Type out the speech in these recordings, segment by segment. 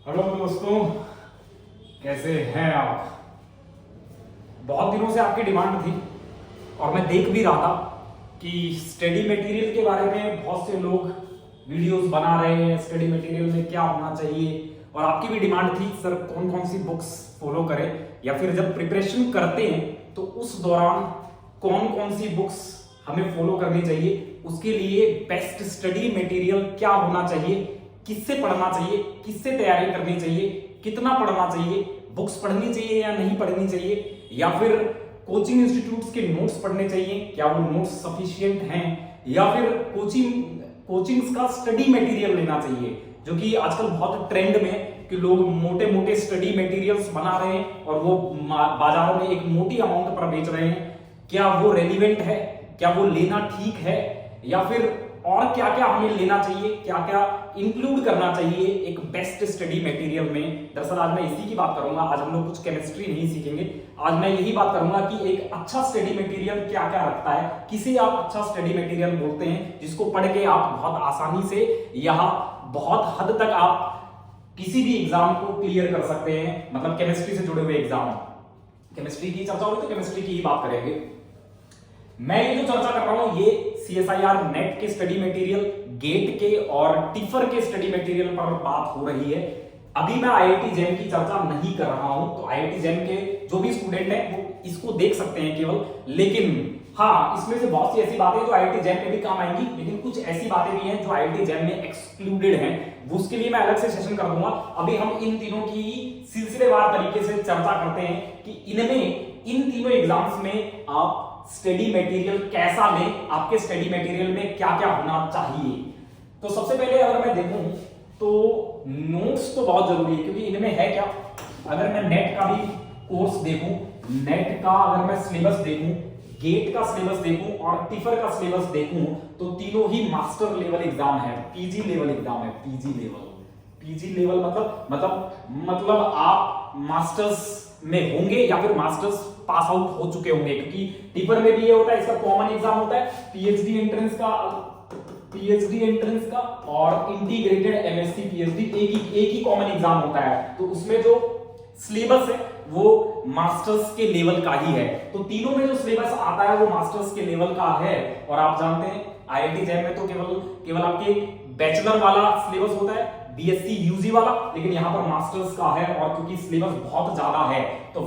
Hello दोस्तों, कैसे हैं आप। बहुत दिनों से आपकी डिमांड थी और मैं देख भी रहा था कि स्टडी मटेरियल के बारे में बहुत से लोग वीडियोस बना रहे हैं। स्टडी मटेरियल में क्या होना चाहिए, और आपकी भी डिमांड थी सर कौन कौन सी बुक्स फॉलो करें, या फिर जब प्रिपरेशन करते हैं तो उस दौरान कौन कौन सी बुक्स हमें फॉलो करनी चाहिए, उसके लिए बेस्ट स्टडी मटेरियल क्या होना चाहिए, किससे पढ़ना चाहिए, किससे तैयारी करनी चाहिए, कितना पढ़ना चाहिए, बुक्स पढ़नी चाहिए या नहीं पढ़नी चाहिए, या फिर कोचिंग इंस्टीट्यूट्स के नोट्स पढ़ने चाहिए, क्या वो नोट्स सफिशिएंट हैं, या फिर कोचिंग्स का स्टडी मटेरियल लेना चाहिए, जो कि आजकल बहुत ट्रेंड में है कि लोग मोटे मोटे स्टडी मटेरियल्स बना रहे हैं और वो बाजारों में एक मोटी अमाउंट पर बेच रहे हैं। क्या वो रेलिवेंट है, क्या वो लेना ठीक है, या फिर और क्या क्या हमें लेना चाहिए, क्या क्या इंक्लूड करना चाहिए एक बेस्ट स्टडी मटेरियल में। दरअसल आज मैं इसी की बात करूंगा। आज हम लोग कुछ केमिस्ट्री नहीं सीखेंगे, आज मैं यही बात करूंगा कि एक अच्छा स्टडी मटेरियल क्या क्या रखता है, किसे आप अच्छा स्टडी मटेरियल बोलते हैं, जिसको पढ़ के आप बहुत आसानी से या बहुत हद तक आप किसी भी एग्जाम को क्लियर कर सकते हैं। मतलब केमिस्ट्री से जुड़े हुए एग्जाम, केमिस्ट्री की चर्चा हो रही तो केमिस्ट्री की ही बात करेंगे। मैं ये जो चर्चा कर रहा हूं ये CSIR नेट के स्टडी मटेरियल, गेट के और टिफर के स्टडी मटेरियल पर बात हो रही है। अभी मैं IIT जैम की चर्चा नहीं कर रहा हूं, तो IIT जैम के जो भी स्टूडेंट हैं वो इसको देख सकते हैं केवल। लेकिन हाँ, इसमें से बहुत सी ऐसी बातें जो IIT जैम में भी काम आएंगी, लेकिन कुछ ऐसी बातें भी हैं जो IIT जैम में एक्सक्लूडेड हैं, उसके लिए मैं अलग से सेशन कर दूंगा। अभी हम इन तीनों की सिलसिलेवार तरीके से चर्चा करते हैं कि इन तीनों एग्जाम्स में आप स्टडी मटेरियल कैसा लें, आपके स्टडी मटेरियल में क्या क्या होना चाहिए। तो सबसे पहले अगर मैं देखूं तो नोट्स तो बहुत जरूरी है, क्योंकि इनमें है क्या। अगर मैं नेट का भी कोर्स देखूं, नेट का अगर मैं सिलेबस देखूं, गेट का सिलेबस देखूं और टिफर का सिलेबस देखूं, तो तीनों ही मास्टर लेवल एग्जाम है, पीजी लेवल एग्जाम है। पीजी लेवल मतलब आप मास्टर्स में होंगे या फिर मास्टर्स पास आउट हो चुके होंगे, क्योंकि टिफर में भी ये होता है, इसका कॉमन एग्जाम होता है पीएचडी एंट्रेंस का और इंटीग्रेटेड MSc PhD एक ही कॉमन एग्जाम होता है। तो उसमें जो सिलेबस है वो मास्टर्स के लेवल का ही है। तो तीनों में जो सिलेबस आता है वो मास्टर्स के लेवल का है। और आप जानते हैं IIT जैम में तो केवल आपके बैचलर वाला सिलेबस होता है, BSc UG वाला, लेकिन यहाँ पर मास्टर्स का है। और क्योंकि सिलेबस बहुत ज्यादा है तो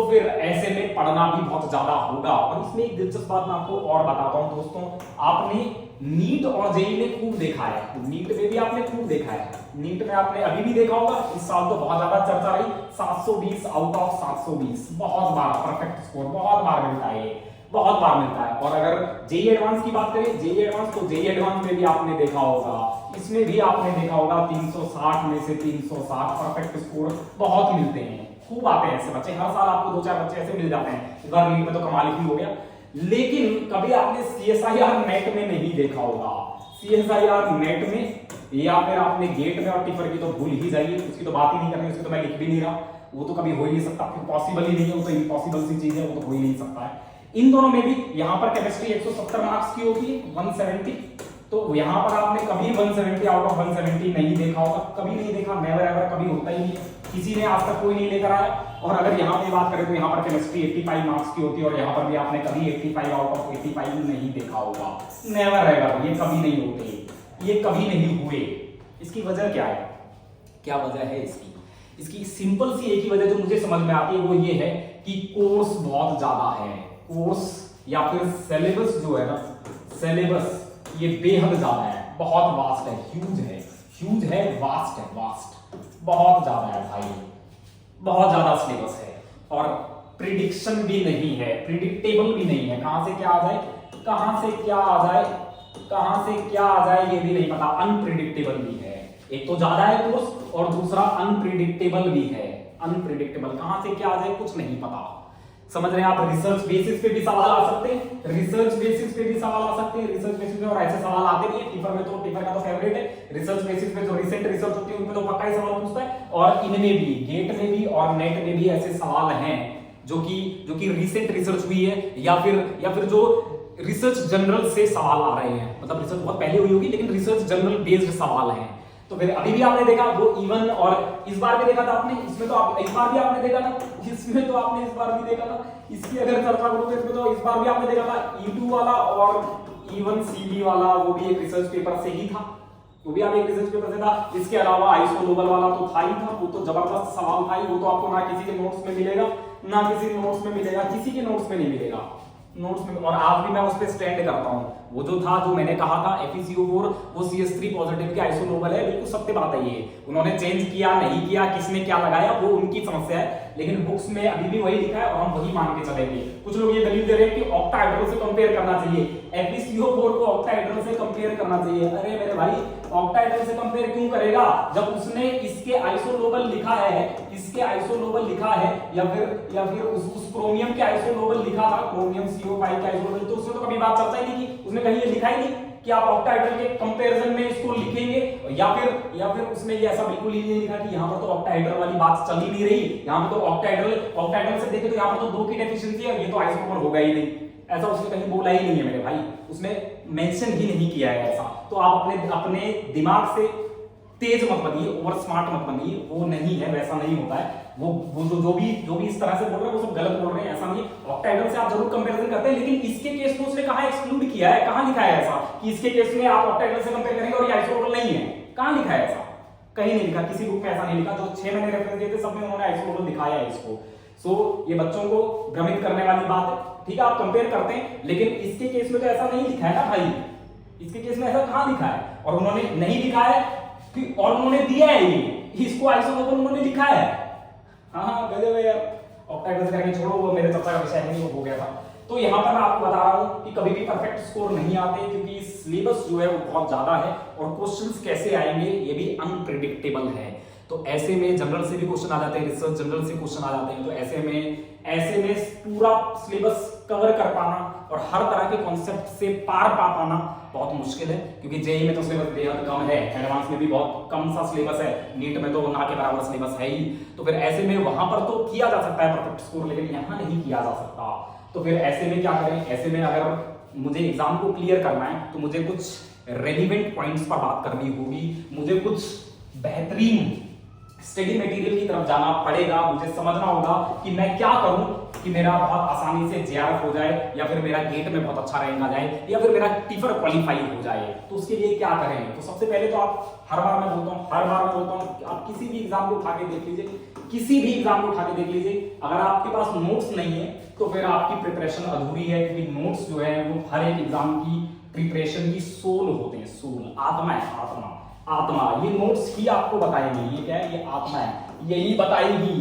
फिर ऐसे में पढ़ना भी बहुत ज्यादा होगा। और इसमें एक दिलचस्प बात मैं आपको और बताता हूं दोस्तों, आपने नीट और जेई में खूब देखा है, नीट में भी आपने खूब देखा है, नीट में आपने अभी भी देखा होगा, इस साल तो बहुत ज्यादा चर्चा रही, 720 आउट ऑफ 720, बहुत बार परफेक्ट स्कोर बहुत बार मिलता है, बहुत बार मिलता है। और अगर जेई एडवांस की बात करें, जेई एडवांस तो जेई एडवांस में भी आपने देखा होगा, इसमें भी आपने देखा होगा 360 में से 360 परफेक्ट स्कोर बहुत मिलते हैं, खूब आते हैं ऐसे बच्चे, हर साल आपको 2-4 बच्चे ऐसे मिल जाते हैं। इस बार नीट में तो कमाल ही हो गया। लेकिन कभी आपने CSIR नेट में नहीं देखा होगा, CSIR नेट में या फिर आपने गेट में और टिफर की तो भूल ही जाइए, उसकी तो बात ही नहीं करनी, उसकी तो मैं लिख भी नहीं रहा, वो तो कभी हो ही नहीं सकता, फिर पॉसिबल ही नहीं है, वो तो इम्पॉसिबल सी चीज है, वो तो हो ही नहीं सकता है। इन दोनों में भी यहाँ पर केमिस्ट्री 170 मार्क्स की होती है, 170, तो यहाँ पर आपने कभी 170 आउट ऑफ 170 नहीं देखा होगा, कभी नहीं देखा, नेवर एवर, कभी होता ही नहीं, किसी ने आज तक कोई नहीं लेकर आया। और अगर यहाँ पे बात करें तो यहाँ पर केमिस्ट्री 85 मार्क्स की होती है, और यहाँ पर भी आपने कभी 85 आउट ऑफ 85 नहीं देखा होगा, नेवर एवर, ये कभी नहीं होते, ये कभी नहीं हुए। इसकी वजह क्या है, क्या वजह है इसकी सिंपल सी एक ही वजह जो मुझे समझ में आती है, वो ये है कि कोर्स बहुत ज्यादा है, कोर्स या फिर सिलेबस जो है ना, सिलेबस ये बेहद ज्यादा है, बहुत वास्ट है, ह्यूज है, वास्ट बहुत ज्यादा है भाई, बहुत ज्यादा सिलेबस है। और प्रिडिक्शन भी नहीं है, प्रिडिक्टेबल भी नहीं है, कहां से क्या आ जाए ये भी नहीं पता, अनप्रिडिक्टेबल भी है। एक तो ज्यादा है कोर्स और दूसरा अनप्रिडिक्टेबल भी है, अनप्रिडिक्टेबल, कहां से क्या आ जाए कुछ नहीं पता। समझ रहे हैं आप। रिसर्च बेसिस पे भी सवाल आ सकते हैं, रिसर्च बेसिस पे और ऐसे सवाल आते नहीं है। टिफर का तो फेवरेट है, रिसर्च बेसिस पे जो रिसेंट रिसर्च होती है उनपे तो पक्का ही सवाल पूछता है। और इनमें भी, गेट में भी और नेट में भी ऐसे सवाल हैं जो कि रिसेंट रिसर्च हुई है, या फिर जो रिसर्च जनरल से सवाल आ रहे हैं, मतलब रिसर्च बहुत पहले हुई होगी लेकिन रिसर्च जनरल बेस्ड सवाल हैं। तो तो फिर अभी भी आपने देखा वो इवन, और इस बार भी देखा था आपने, इसमें तो आप इस बार भी आपने देखा था, इसमें तो आपने इस बार भी देखा था, इसकी अगर चर्चा करूं तो इसमें तो इस बार भी आपने देखा था E2 वाला और इवन CB वाला, वो भी एक रिसर्च पेपर से ही था, वो भी आप एक रिसर्च पेपर से था। इसके अलावा आइसो ग्लोबल वाला तो था ही था, वो तो जबरदस्त सवाल था ही, वो तो आपको ना किसी के नोट्स में मिलेगा ना किसी नोट्स में मिलेगा, किसी के नोट्स में नहीं मिलेगा, नोट्स में। और आज भी मैं उस पर स्टैंड करता हूं, वो जो था, जो मैंने कहा था FeCO4 वो CS3 पॉजिटिव के आइसो ग्लोबल है, बिल्कुल सत्य बात है ये। उन्होंने चेंज किया नहीं किया, किसने क्या लगाया, वो उनकी समस्या है, लेकिन बुक्स में अभी भी वही लिखा है और हम वही मान के चलेंगे। कुछ लोग ये दलील दे रहे हैं कि ऑक्टाहेड्रल से कंपेयर करना चाहिए, FeCO4 को ऑक्टाहेड्रल से कंपेयर करना चाहिए। अरे मेरे भाई, ऑक्टाहेड्रल से कंपेयर क्यों करेगा जब उसने इसके आइसो ग्लोबल लिखा है, इसके आइसो ग्लोबल लिखा है, या फिर उस क्रोमियम के आइसो ग्लोबल लिखा था, क्रोमियम CO5 का आइसो ग्लोबल, तो उसने तो कभी बात चर्चा ही नहीं की, उसने कहीं ये लिखा ही नहीं कि आप ऑक्टाहेड्रल के कंपैरिजन में इसको लिखेंगे, या फिर उसने ये ऐसा बिल्कुल ही नहीं लिखा कि यहाँ पर तो ऑक्टाहेड्रल वाली बात चल ही नहीं रही, यहाँ पर तो ऑक्टाहेड्रल से देखें तो यहाँ पर तो 2 की डेफिशिएंसी है, ये तो आइसोमर होगा ही नहीं, ऐसा उसने कहीं बोला ही नहीं है मेरे भाई, उसने मेंशन ही नहीं किया है ऐसा। तो आप अपने दिमाग से तेज मत बनिए, ओवर स्मार्ट मत बनिए, वो नहीं है, वैसा नहीं होता है। वो जो भी इस तरह से बोल रहे हैं वो सब गलत बोल रहे हैं, ऐसा नहीं। ऑक्टाहेड्रल से आप जरूर कंपैरिजन करते हैं, लेकिन इसके केस में उसने कहा एक्सक्लूड किया है, कहां लिखा है ऐसा कि इसके केस में आप ऑक्टाहेड्रल से कंपेयर करेंगे और ये आइसोग्लोबल नहीं है, कहां लिखा है ऐसा? कहीं नहीं लिखा, किसी बुक में ऐसा नहीं लिखा। जो 6 मैंने रेफरेंस दिए थे सब में उन्होंने आइसोग्लोबल दिखाया है इसको। सो ये बच्चों को भ्रमित करने वाली बात है, ठीक है, आप कंपेयर करते हैं, लेकिन इसके केस में तो ऐसा नहीं लिखा है ना भाई, इसके केस में ऐसा कहां लिखा है? और उन्होंने नहीं लिखा है और उन्होंने दिया है ये, इसको आइसोग्लोबल उन्होंने लिखा है। हाँ गजब है यार, ऑक्टाहेड्रल से करके छोड़ो, वो मेरे चर्चा का विषय नहीं, वो हो गया था। तो यहाँ पर मैं आपको बता रहा हूँ कि कभी भी परफेक्ट स्कोर नहीं आते, क्योंकि सिलेबस जो है वो बहुत ज्यादा है और क्वेश्चंस कैसे आएंगे ये भी अनप्रेडिक्टेबल है। तो ऐसे में जनरल से भी क्वेश्चन आ जाते हैं, रिसर्च जनरल से क्वेश्चन आ जाते हैं, तो ऐसे में पूरा सिलेबस कवर कर पाना और हर तरह के कॉन्सेप्ट से पार पा पाना बहुत मुश्किल है, क्योंकि जेईई में तो सिलेबस बेहद कम है, एडवांस में भी बहुत कम सा सिलेबस है, नीट में तो ना के बराबर सिलेबस है ही। तो फिर ऐसे में वहां पर तो किया जा सकता है परफेक्ट स्कोर, लेकिन यहाँ नहीं किया जा सकता। तो फिर ऐसे में क्या करें? ऐसे में अगर मुझे एग्जाम को क्लियर करना है तो मुझे कुछ रेलिवेंट पॉइंट्स पर बात करनी होगी, मुझे कुछ बेहतरीन स्टडी मटेरियल की तरफ जाना पड़ेगा, मुझे समझना होगा कि मैं क्या करूं कि मेरा बहुत आसानी से JRF हो जाए, या फिर मेरा गेट में बहुत अच्छा रैंक आ जाए, या फिर मेरा टीफर क्वालिफाई हो जाए। तो उसके लिए क्या करें? तो सबसे पहले तो आप हर बार मैं बोलता हूं आप किसी भी एग्जाम को उठा के देख लीजिए, किसी भी एग्जाम को उठा के देख लीजिए, अगर आपके पास नोट्स नहीं है तो फिर आपकी प्रिपरेशन अधूरी है, क्योंकि नोट्स जो है वो हर एक एग्जाम की प्रिपरेशन की सोल होते हैं, सोल, आत्मा है, आत्मा। ये नोट्स ही आपको बताएंगे, ये क्या है? ये आत्मा है, यही बताएगी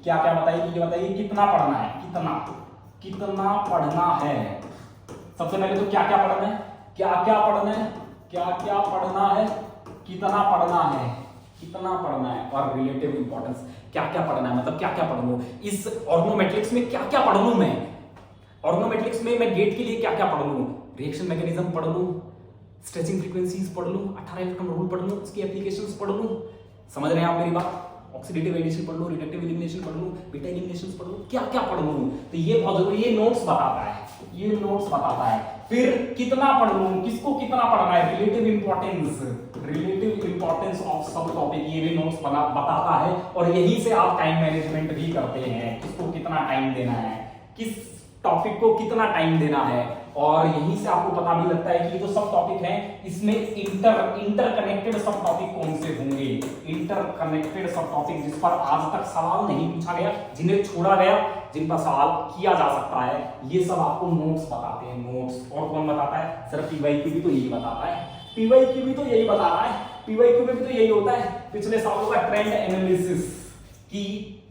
क्या बताएगी? ये बताएगी कितना पढ़ना है, कितना पढ़ना है। सबसे पहले तो क्या पढ़ना है, क्या पढ़ना है, कितना पढ़ना है, और रिलेटिव इंपॉर्टेंस, क्या पढ़ना है, मतलब क्या पढ़ूं, इस ऑर्गोमेट्रिक्स में क्या पढ़ लूं मैं, ऑर्गोमेट्रिक्स में मैं गेट के लिए क्या पढ़ लूं, रिएक्शन मैकेनिज्म पढ़ लूं, स्ट्रेचिंग फ्रीक्वेंसीज पढ़ लूं, 18 इलेक्ट्रॉन रूल पढ़ लूं, उसकी एप्लीकेशंस पढ़ लूं, समझ रहे हैं आप मेरी बात? ऑक्सीडेटिव एडिशन पढ़ लूं, रिडक्टिव एलिमिनेशन पढ़ लूं, बीटा एलिमिनेशंस पढ़ लूं, क्या पढ़ लूं? तो ये बहुत जरूरी, ये नोट्स बताता है। फिर कितना पढ़ लूं, किसको कितना पढ़ना है, रिलेटिव इंपॉर्टेंस ऑफ सब टॉपिक, ये भी नोट्स बताता है। और यही से आप टाइम मैनेजमेंट भी करते हैं, किसको कितना टाइम देना है, किस टॉपिक को कितना टाइम देना है, और यहीं से आपको पता भी लगता है कि ये जो सब टॉपिक हैं इसमें इंटरकनेक्टेड सब टॉपिक कौन से होंगे, इंटरकनेक्टेड सब टॉपिक जिस पर आज तक सवाल नहीं पूछा गया, जिन्हें छोड़ा गया, जिन पर सवाल किया जा सकता है, ये सब आपको नोट्स बताते हैं, नोट्स। और कौन बताता है? सिर्फ PYQ भी तो यही बताता है, PYQ भी तो यही बता रहा है, PYQ में भी तो यही होता है, पिछले सालों का ट्रेंड एनालिसिस की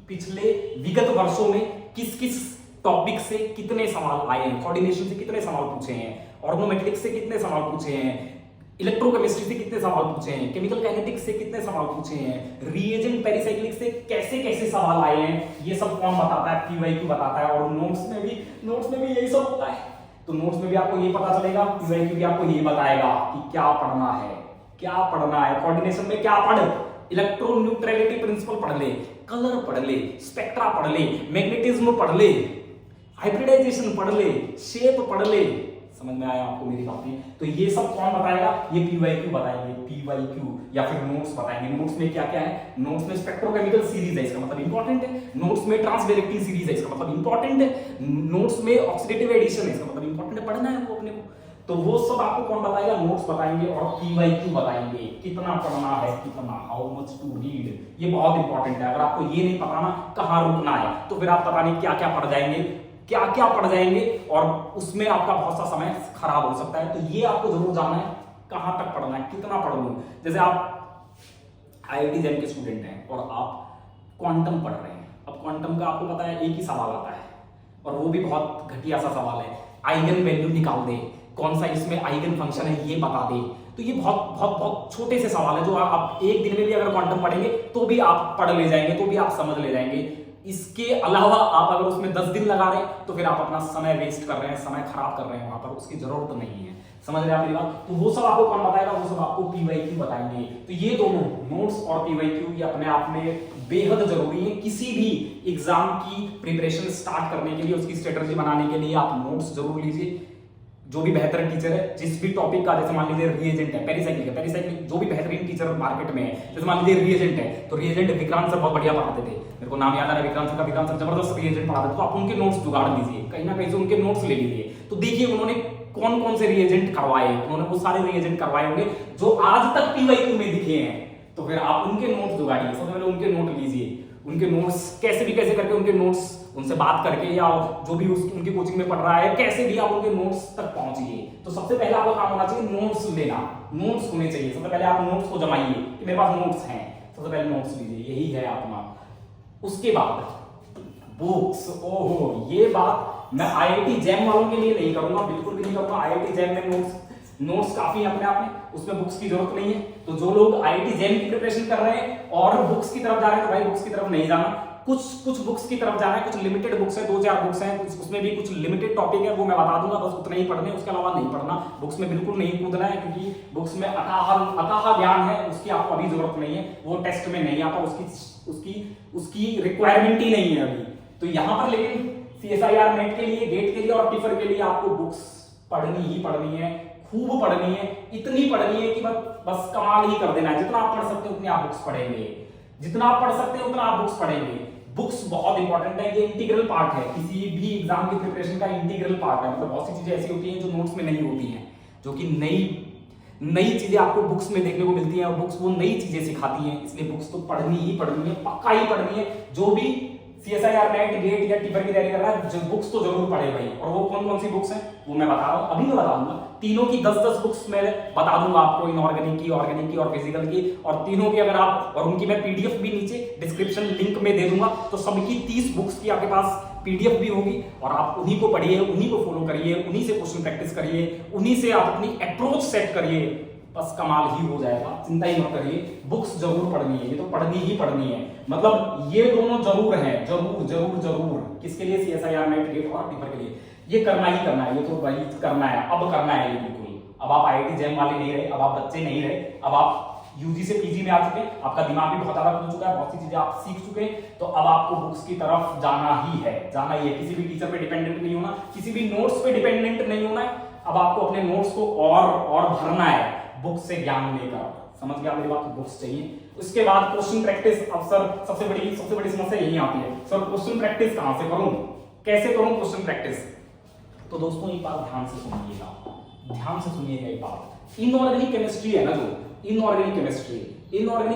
पिछले विगत वर्षों में किस टॉपिक से कितने सवाल आए हैं, कोऑर्डिनेशन से कितने सवाल पूछे हैं, ऑर्गोमेट्रिक्स से कितने सवाल पूछे हैं, इलेक्ट्रोकेमिस्ट्री से कितने सवाल पूछे हैं, केमिकल काइनेटिक्स से कितने सवाल पूछे हैं, रिएजेंट पेरिसाइक्लिक से कैसे सवाल आए हैं, ये सब कौन बताता है? PYQ बताता है। और नोट्स में भी यही सब होता है। तो नोट्स में भी आपको ये पता चलेगा, PYQ भी आपको ये बताएगा कि क्या पढ़ना है, कोऑर्डिनेशन में क्या पढ़, इलेक्ट्रॉन न्यूट्रलिटी प्रिंसिपल पढ़ ले, कलर पढ़ ले, स्पेक्ट्रा पढ़ ले, मैग्नेटिज्म पढ़ ले, हाइब्रिडाइजेशन पढ़ ले, शेप पढ़ ले, समझ में आया आपको मेरी बातें? तो ये सब कौन बताएगा? ये पीवाईक्यू बताएंगे, पीवाईक्यू या फिर नोट्स बताएंगे। नोट्स में क्या क्या है? नोट्स में स्पेक्ट्रोकेमिकल सीरीज है, इसका मतलब इंपॉर्टेंट है। नोट्स में ट्रांसडायरेक्टिंग सीरीज है, इसका मतलब इंपॉर्टेंट है। नोट्स में ऑक्सीडेटिव एडिशन है, इसका मतलब इंपॉर्टेंट है, पढ़ना है वो अपने को। तो वो सब आपको कौन बताएगा? नोट्स बताएंगे और पीवाईक्यू बताएंगे, कितना पढ़ना है, कितना, हाउ मच टू रीड। ये बहुत इंपॉर्टेंट है। अगर आपको ये नहीं पता ना कहाँ रुकना है, तो फिर आप पता नहीं क्या क्या पढ़ जाएंगे, क्या क्या पढ़ जाएंगे, और उसमें आपका बहुत सा समय खराब हो सकता है। तो ये आपको जरूर जानना है कहाँ तक पढ़ना है, कितना पढ़ लूं। जैसे आप IIT जैम के स्टूडेंट हैं और आप क्वांटम पढ़ रहे हैं। अब क्वांटम का आपको पता है एक ही सवाल आता है, और वो भी बहुत घटिया सा सवाल है, आइगन वैल्यू निकाल दे, कौन सा इसमें आइगन फंक्शन है ये बता दे। तो ये बहुत बहुत बहुत छोटे से सवाल है जो आप एक दिन में भी अगर क्वांटम पढ़ेंगे तो भी आप पढ़ ले जाएंगे, तो भी आप समझ ले जाएंगे। इसके अलावा आप अगर उसमें 10 दिन लगा रहे हैं तो फिर आप अपना समय वेस्ट कर रहे हैं, समय खराब कर रहे हैं, वहां पर उसकी जरूरत नहीं है। समझ रहे हैं आप मेरी बात? तो वो सब आपको कौन बताएगा? वो सब आपको पीवाईक्यू बताएंगे। तो ये दोनों नोट्स और पीवाईक्यू ये अपने आप में बेहद जरूरी है। किसी भी एग्जाम की प्रिपरेशन स्टार्ट करने के लिए, उसकी स्ट्रेटजी बनाने के लिए आप नोट्स जरूर लीजिए। जो भी बेहतर टीचर है जिस भी टॉपिक का, जैसे मान लीजिए रिएजेंट है, पेरिसाइक्लिक जो भी बेहतरीन टीचर मार्केट में है, जैसे मान लीजिए रिएजेंट है, तो रिएजेंट विक्रांत सर बहुत बढ़िया पढ़ाते थे, मेरे को नाम याद आ रहा है विक्रांत सर का। विक्रांत सर जबरदस्त रिएजेंट पढ़ाते थे, तो आप उनके नोट्स जुगाड़ लीजिए, कहीं ना कहीं से उनके नोट्स ले लीजिए। तो देखिए उन्होंने कौन कौन से रिएजेंट करवाए, उन्होंने वो सारे रिएजेंट करवाए होंगे जो आज तक पीवाईक्यू में दिखे हैं। तो फिर आप उनके नोट्स जुगाड़िए, सबसे पहले उनके नोट लीजिए, उनके नोट्स कैसे भी कैसे करके उनके नोट्स उनसे बात करके, या जो भी उनकी कोचिंग में पढ़ रहा है, कैसे भी आप उनके नोट्स तक पहुंचिए। तो सबसे पहले आपका काम होना चाहिए नोट्स लेना, नोट्स होने चाहिए। सबसे पहले आप नोट्स को जमाइए कि मेरे पास नोट्स हैं, सबसे पहले नोट्स लीजिए, यही है अपना। उसके बाद बुक्स, ओहो ये बात मैं IIT जैम वालों के लिए नहीं करूंगा, बिल्कुल भी नहीं करूंगा। IIT जैम में नोट्स काफी है अपने आप में, उसमें बुक्स की जरूरत नहीं है। तो जो लोग IIT जैम की प्रिपरेशन कर रहे हैं और बुक्स की तरफ जा रहे हैं, तो भाई बुक्स की तरफ नहीं जाना, कुछ बुक्स की तरफ जाना है। कुछ लिमिटेड बुक्स है, 2-4 बुक्स हैं, उसमें भी कुछ लिमिटेड टॉपिक है, वो मैं बता दूंगा, बस उतना ही पढ़ने, उसके अलावा नहीं पढ़ना। बुक्स में बिल्कुल नहीं कूदना है, क्योंकि बुक्स में अथाह ज्ञान है, उसकी आपको अभी जरूरत नहीं है, वो टेस्ट में नहीं आता, उसकी रिक्वायरमेंट ही नहीं है अभी। तो यहां पर लेकिन CSIR नेट के लिए, गेट के लिए और टिफर के लिए आपको बुक्स पढ़नी ही पढ़नी है, खूब पढ़नी है, इतनी पढ़नी है कि बस कमाल ही कर देना है। जितना आप पढ़ सकते हो उतनी आप बुक्स पढ़ेंगे, जितना आप पढ़ सकते हैं उतना आप बुक्स पढ़ेंगे। बुक्स बहुत इंपॉर्टेंट है, ये इंटीग्रल पार्ट है, किसी भी एग्जाम की प्रिपरेशन का इंटीग्रल पार्ट है। मतलब बहुत सी चीजें ऐसी होती हैं जो नोट्स में नहीं होती हैं, जो कि नई चीजें आपको बुक्स में देखने को मिलती हैं, और बुक्स वो नई चीजें सिखाती हैं। इसलिए बुक्स तो पढ़नी ही पढ़नी है, पक्का ही पढ़नी है। जो भी CSIR नेट, गेट या टिफर की तैयारी कर रहा है, जो बुक्स तो जरूर पढ़े भाई। और वो कौन कौन सी बुक्स हैं वो मैं बता रहा हूँ, अभी मैं बता दूंगा। तीनों की 10-10 बुक्स मैं बता दूंगा आपको, इनऑर्गेनिक की, ऑर्गेनिक की और फिजिकल की। और तीनों की अगर आप, और उनकी मैं PDF भी नीचे डिस्क्रिप्शन लिंक में दे दूंगा। तो सबकी 30 बुक्स की आपके पास PDF भी होगी, और आप उन्हीं को पढ़िए, उन्हीं को फॉलो करिए, उन्हीं से क्वेश्चन प्रैक्टिस करिए, उन्हीं से आप अपनी अप्रोच सेट करिए, बस कमाल ही हो जाएगा। चिंता ही मत करिए, बुक्स जरूर पढ़नी है, ये तो पढ़नी ही पढ़नी है। मतलब ये दोनों जरूर हैं, जरूर जरूर जरूर। किसके लिए? CSIR नेट, गेट और टिफर के लिए। ये करना ही करना है, ये तो भाई करना है, अब करना है ये बिल्कुल। अब आप IIT जैम वाले नहीं रहे, अब आप बच्चे नहीं रहे, अब आप UG से PG में आ चुके हैं, आपका दिमाग भी बहुत ज्यादा खुल चुका है, बहुत सी चीजें आप सीख चुके हैं। तो अब आपको बुक्स की तरफ जाना ही है, जाना ही है। किसी भी टीचर पे डिपेंडेंट नहीं होना, किसी भी नोट्स पे डिपेंडेंट नहीं होना है। अब आपको अपने नोट्स को और भरना है बुक से ज्ञान लेकर। समझ गया मेरी बात? बुक्स चाहिए। उसके बाद क्वेश्चन प्रैक्टिस। अब सर सबसे बड़ी समस्या यही आती है, सर क्वेश्चन प्रैक्टिस कहां से करूं, कैसे करूं क्वेश्चन प्रैक्टिस? तो दोस्तों एक बात ध्यान से सुनिएगा, ध्यान से सुनिएगा एक बात। इनऑर्गेनिक केमिस्ट्री है ना, जो इनऑर्गेनिक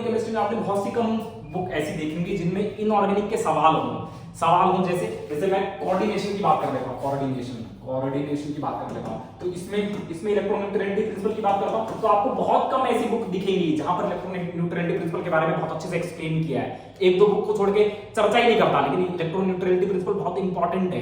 केमिस्ट्री में आपने बहुत सी कम बुक ऐसी देखेंगी जिनमें इनऑर्गेनिक के सवाल हों। जैसे मैं कोऑर्डिनेशन की बात कर लेता हूँ, कोऑर्डिनेशन की बात कर लेता हूँ, तो इसमें इलेक्ट्रोन्यूट्रलिटी प्रिंसिपल की बात करता हूँ, तो आपको बहुत कम ऐसी बुक दिखेगी जहां पर इलेक्ट्रोन्यूट्रलिटी प्रिंसिपल के बारे में बहुत अच्छे से एक्सप्लेन किया है। 1-2 बुक को छोड़ के चर्चा ही नहीं करता, लेकिन इलेक्ट्रोन्यूट्रलिटी प्रिंसिपल बहुत इंपॉर्टेंट है।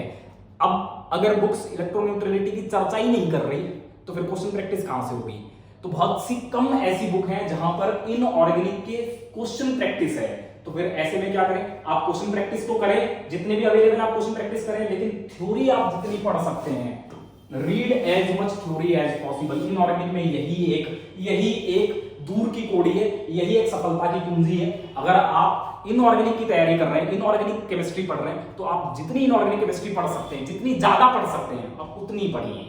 अब अगर बुक्स इलेक्ट्रोन्यूट्रलिटी की चर्चा ही नहीं कर रही तो फिर क्वेश्चन प्रैक्टिस कहां से होगी? तो बहुत सी कम ऐसी बुक हैं जहां पर इनऑर्गेनिक के क्वेश्चन प्रैक्टिस है। तो फिर ऐसे में क्या करें? आप क्वेश्चन प्रैक्टिस तो करें, जितने भी अवेलेबल आप क्वेश्चन प्रैक्टिस करें, लेकिन थ्योरी आप जितनी पढ़ सकते हैं, read as much theory as possible. Inorganic में यही एक दूर की कौड़ी है, यही एक सफलता की कुंजी है। अगर आप इनऑर्गेनिक की तैयारी कर रहे हैं, इनऑर्गेनिक केमिस्ट्री पढ़ रहे हैं, तो आप जितनी इनऑर्गेनिक केमिस्ट्री पढ़ सकते हैं, जितनी ज्यादा पढ़ सकते हैं, आप उतनी पढ़िए।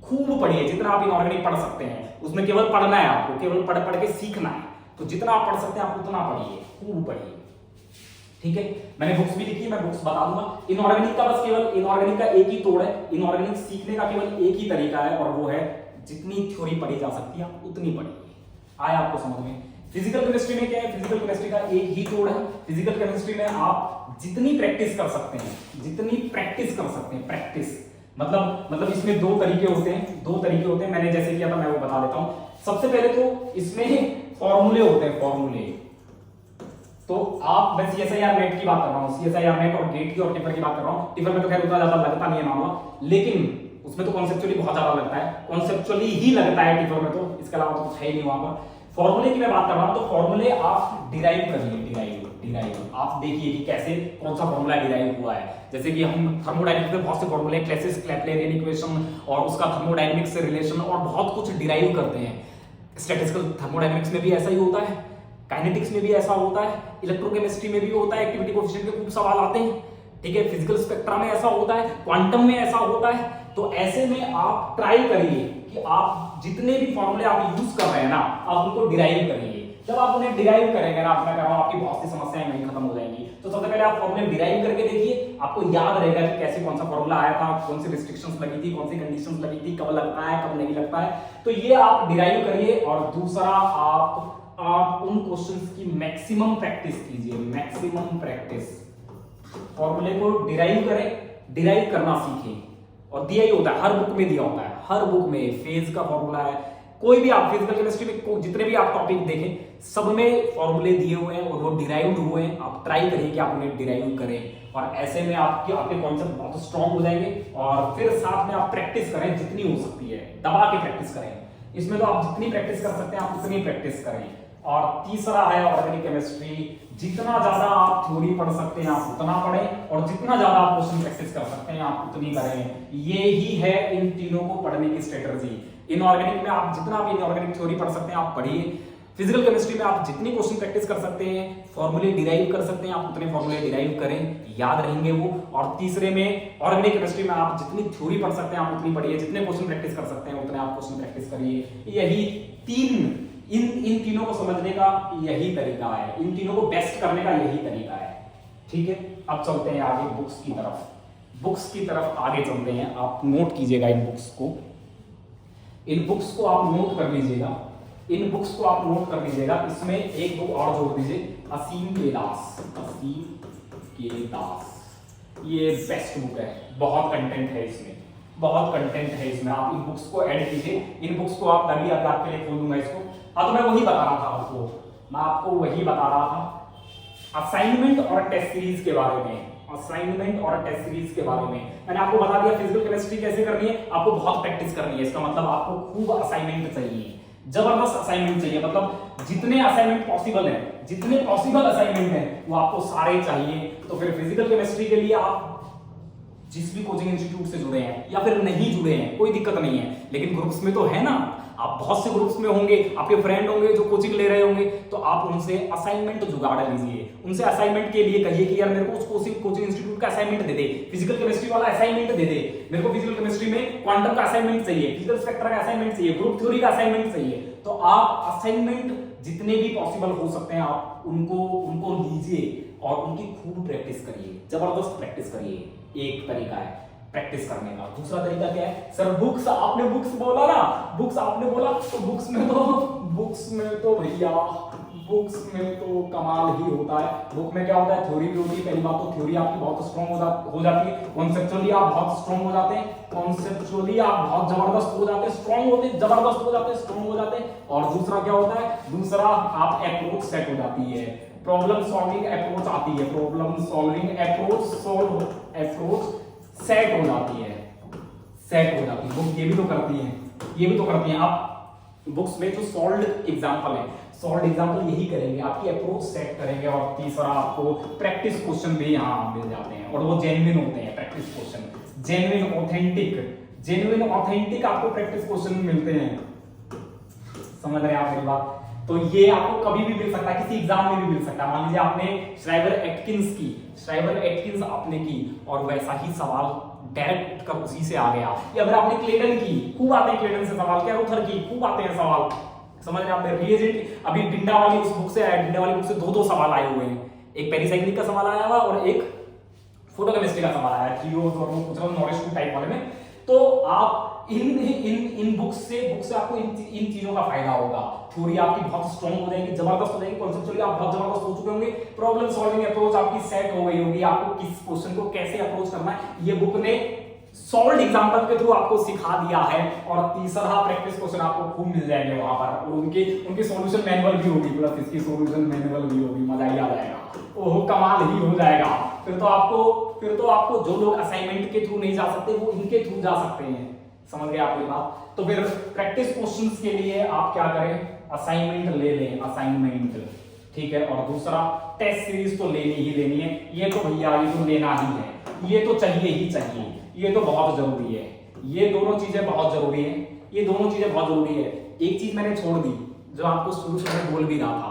खूब पढ़िए, जितना आप इनऑर्गेनिक पढ़ सकते हैं, उसमें केवल पढ़ना है आपको, केवल पढ़ पढ़ के सीखना है, तो जितना आप पढ़ सकते हैं आप उतना पढ़िए, खूब पढ़िए, ठीक है। मैंने बुक्स भी लिखी है, मैं बुक्स बता दूंगा। इनऑर्गेनिक का बस केवल इनऑर्गेनिक का एक ही तोड़ है, इनऑर्गेनिक सीखने का केवल एक ही तरीका है, और वो है जितनी थ्योरी पढ़ी जा सकती है आप उतनी पढ़िए। आया आपको समझ में? फिजिकल केमिस्ट्री में क्या है, फिजिकल केमिस्ट्री का एक ही तोड़ है। फिजिकल केमिस्ट्री में आप जितनी प्रैक्टिस कर सकते हैं, जितनी प्रैक्टिस कर सकते हैं, प्रैक्टिस मतलब इसमें दो तरीके होते हैं, मैंने जैसे किया था मैं वो बता देता हूं। सबसे पहले तो इसमें फॉर्मूले होते हैं, फॉर्मूले। तो आप, मैं सीएसआईआर नेट की बात कर रहा हूं, सीएसआईआर नेट और गेट की और टिफर की बात कर रहा हूं। टिफर में तो खैर उतना ज्यादा लगता नहीं है मामला, लेकिन उसमें तो कॉन्सेप्चुअली बहुत ज्यादा लगता है, कॉन्सेप्चुअली ही लगता है टिफर में, तो इसके अलावा तो कुछ है ही नहीं वहां पर। फॉर्मूले की मैं बात कर रहा हूं, तो फॉर्मूले आप डिराइव करिए, डिराइव आप देखिए कि कैसे कौन सा फॉर्मूला डिराइव हुआ है। जैसे कि हम थर्मोडायनेमिक्स में बहुत से फॉर्मूले, क्लैसिस क्लैपेरियन इक्वेशन और उसका थर्मोडायनेमिक्स से रिलेशन और बहुत कुछ डिराइव करते हैं। स्टैटिस्टिकल थर्मोडायनेमिक्स में भी ऐसा ही होता है, काइनेटिक्स में भी ऐसा होता है, इलेक्ट्रोकेमिस्ट्री में भी होता है, एक्टिविटी कोएफिशिएंट के खूब सवाल आते हैं, ठीक है। फिजिकल स्पेक्ट्रा में ऐसा होता है, क्वांटम में ऐसा होता है। तो ऐसे में आप ट्राई करिए कि आप जितने भी फॉर्मूले आप यूज कर रहे हैं ना, आप उनको डिराइव करिए। जब आप उन्हें डिराइव करेंगे ना, मैं कह रहा हूं आपकी बहुत सी समस्याएं वहीं खत्म हो जाएंगी। तो सबसे पहले आप फॉर्मूले डिराइव करके देखिए, आपको याद रहेगा कि कैसे कौन सा फॉर्मूला आया था, कौन सी रिस्ट्रिक्शंस लगी थी, कौन सी कंडीशंस लगी थी, कब लगता है कब नहीं लगता है। तो ये आप डिराइव करिए। और दूसरा, आप उन क्वेश्चंस की मैक्सिमम प्रैक्टिस कीजिए, मैक्सिमम प्रैक्टिस। फॉर्मूले को डिराइव करें, डिराइव करना सीखें। और दिया ही होता है, हर बुक में दिया होता है, हर बुक में फेज का फॉर्मूला है। कोई भी आप फिजिकल केमिस्ट्री में जितने भी आप टॉपिक देखें, सब में फॉर्मूले दिए हुए हैं और वो डिराइव्ड हुए हैं। आप ट्राई करिए कि आप उन्हें डिराइव करें, और ऐसे में आपके कॉन्सेप्ट बहुत स्ट्रांग हो जाएंगे। और फिर साथ में आप प्रैक्टिस करें जितनी हो सकती है, दबा के प्रैक्टिस करें। इसमें तो आप जितनी प्रैक्टिस कर सकते हैं आप उतनी प्रैक्टिस करें। और तीसरा है ऑर्गेनिक केमिस्ट्री, जितना ज्यादा आप थ्योरी पढ़ सकते हैं आप उतना पढ़ें, और जितना ज्यादा आप क्वेश्चन प्रैक्टिस कर सकते हैं आप उतनी करें। ये ही है इन तीनों को पढ़ने की स्ट्रेटजी। इनऑर्गेनिक में आप जितना भी इनऑर्गेनिक थ्योरी पढ़ सकते हैं आप पढ़िए। फिजिकल केमिस्ट्री में आप जितनी क्वेश्चन प्रैक्टिस कर सकते हैं, फॉर्मूले डिराइव कर सकते हैं आप उतने फॉर्मूले डिराइव करें, याद रहेंगे वो। और तीसरे में ऑर्गेनिक केमिस्ट्री में आप जितनी थ्योरी पढ़ सकते हैं आप उतनी पढ़िए, जितने क्वेश्चन प्रैक्टिस कर सकते हैं उतने आप क्वेश्चन प्रैक्टिस करिए। यही इन तीनों को समझने का यही तरीका है, इन तीनों को बेस्ट करने का यही तरीका है, ठीक है। अब चलते हैं आगे बुक्स की तरफ, बुक्स की तरफ आगे चलते हैं। आप नोट कीजिएगा इन बुक्स को, इन बुक्स को आप नोट कर लीजिएगा, इन बुक्स को आप नोट कर लीजिएगा। इसमें एक बुक और जोड़ दीजिए, असीम के दास, असीम के दास। ये बेस्ट बुक है, बहुत कंटेंट है इसमें, बहुत कंटेंट है इसमें। आप इन बुक्स को ऐड कीजिए, इन बुक्स को आप तभी अभी आपके लिए खोल दूंगा इसको। हाँ, तो मैं वही बता रहा था आपको, मैं आपको वही बता रहा था असाइनमेंट और टेस्ट सीरीज के बारे में, असाइनमेंट और टेस्ट सीरीज के बारे में। मैंने आपको बता दिया फिजिकल केमिस्ट्री कैसे करनी है, आपको बहुत प्रैक्टिस करनी है। इसका मतलब आपको खूब असाइनमेंट चाहिए, जबरदस्त असाइनमेंट चाहिए। मतलब जितने असाइनमेंट पॉसिबल है, जितने पॉसिबल असाइनमेंट है वो आपको सारे चाहिए। तो फिर फिजिकल केमिस्ट्री के लिए आप जिस भी कोचिंग इंस्टीट्यूट से जुड़े हैं या फिर नहीं जुड़े हैं कोई दिक्कत नहीं है, लेकिन ग्रुप्स में तो है ना, आप बहुत से ग्रुप्स में होंगे, आपके फ्रेंड होंगे जो कोचिंग ले रहे होंगे, तो आप उनसे असाइनमेंट जुगाड़ लीजिए। उनसे असाइनमेंट के लिए कहिए कि यार मेरे को उस कोचिंग इंस्टीट्यूट का असाइनमेंट दे दे, फिजिकल केमिस्ट्री वाला असाइनमेंट दे दे, मेरे को फिजिकल केमिस्ट्री में क्वांटम का असाइनमेंट चाहिए, फिजिकल स्पेक्ट्रा का असाइनमेंट चाहिए, ग्रुप थ्योरी का असाइनमेंट चाहिए। तो आप असाइनमेंट जितने भी पॉसिबल हो सकते हैं आप उनको लीजिए और उनकी खूब प्रैक्टिस करिए, जबरदस्त प्रैक्टिस करिए। एक तरीका है प्रैक्टिस करने का। दूसरा तरीका क्या है? सर बुक्स, आपने बुक्स बोला ना, बुक्स आपने बोला, तो बुक्स में तो भैया बुक्स में तो कमाल ही होता है। बुक में क्या होता है? थ्योरी भी होती है। पहली बात तो थ्योरी आपकी बहुत स्ट्रांग हो जाती है, कॉन्सेप्चुअली आप बहुत स्ट्रांग हो जाते हैं, कॉन्सेप्चुअली आप बहुत जबरदस्त हो जाते हैं, स्ट्रांग होते हैं, जबरदस्त हो जाते हैं, स्ट्रांग हो जाते हैं। और दूसरा क्या होता है? दूसरा आप अप्रोच सेट हो जाती है, प्रॉब्लम सॉल्विंग अप्रोच आती है, प्रॉब्लम सॉल्विंग अप्रोच सेट हो जाती है, सेट हो जाती है। बुक ये भी तो करती है, ये भी तो करती है। आप बुक्स में जो सॉल्व्ड एग्जांपल है, सॉल्व्ड एग्जांपल यही करेंगे, आपकी अप्रोच सेट करेंगे। और तीसरा आपको प्रैक्टिस क्वेश्चन भी यहाँ मिल जाते हैं और वो जेन्युइन होते हैं प्रैक्टिस क्वेश्चन, जेन्युइन ऑथेंटिक आपको प्रैक्टिस क्वेश्चन मिलते हैं। समझ रहे हैं आप मेरी बात? तो ये आपको कभी भी मिल सकता है, किसी एग्जाम में भी मिल सकता है। मान लीजिए आपने श्राइबर एटकिंस आपने की और वैसा ही सवाल डायरेक्ट कर उसी से आ गया। या अगर आपने क्लेटन की, खूब आते हैं क्लेटन से सवाल, कैरोथर की खूब आते हैं सवाल, समझ रहे हैं आपने। रिएजेंट अभी डिंडा वाली उस बुक से आया, डिंडा वाली बुक से दो सवाल आए हुए हैं, एक पेरिसाइक्लिक का सवाल आया हुआ और एक फोटोकेमिस्ट्री का सवाल आया है, नॉलेज टू टाइप वाले में। तो आप इन बुक्स से आपको इन चीजों का फायदा होगा। थ्योरी आपकी बहुत स्ट्रांग हो जाएगी, जबरदस्त हो जाएगी, कॉन्सेप्चुअली आप बहुत जबरदस्त हो चुके होंगे, प्रॉब्लम सॉल्विंग अप्रोच आपकी सेट हो गई होगी, आपको किस क्वेश्चन को कैसे अप्रोच करना है ये बुक ने सॉल्व्ड एग्जांपल के थ्रू आपको सिखा दिया है। और तीसरा प्रैक्टिस क्वेश्चन आपको खूब मिल जाएंगे वहां पर, और उनकी सॉल्यूशन मैनुअल भी होगी, प्लस इसकी सॉल्यूशन मैनुअल भी होगी, मजा ही आ जाएगा, ओह कमाल ही हो जाएगा। फिर तो आपको जो लोग असाइनमेंट के थ्रू नहीं जा सकते वो इनके थ्रू जा सकते हैं, समझ गए आप ये बात। तो फिर प्रैक्टिस क्वेश्चंस के लिए आप क्या करें, असाइनमेंट ले लें, असाइनमेंट, ठीक है। और दूसरा टेस्ट सीरीज तो लेनी ही लेनी है, ये तो भैया ये तो लेना ही है, ये तो चाहिए ही चाहिए, ये तो बहुत जरूरी है, ये दोनों चीजें बहुत जरूरी है, ये दोनों चीजें बहुत जरूरी है। एक चीज मैंने छोड़ दी जो आपको शुरू में बोल भी रहा था,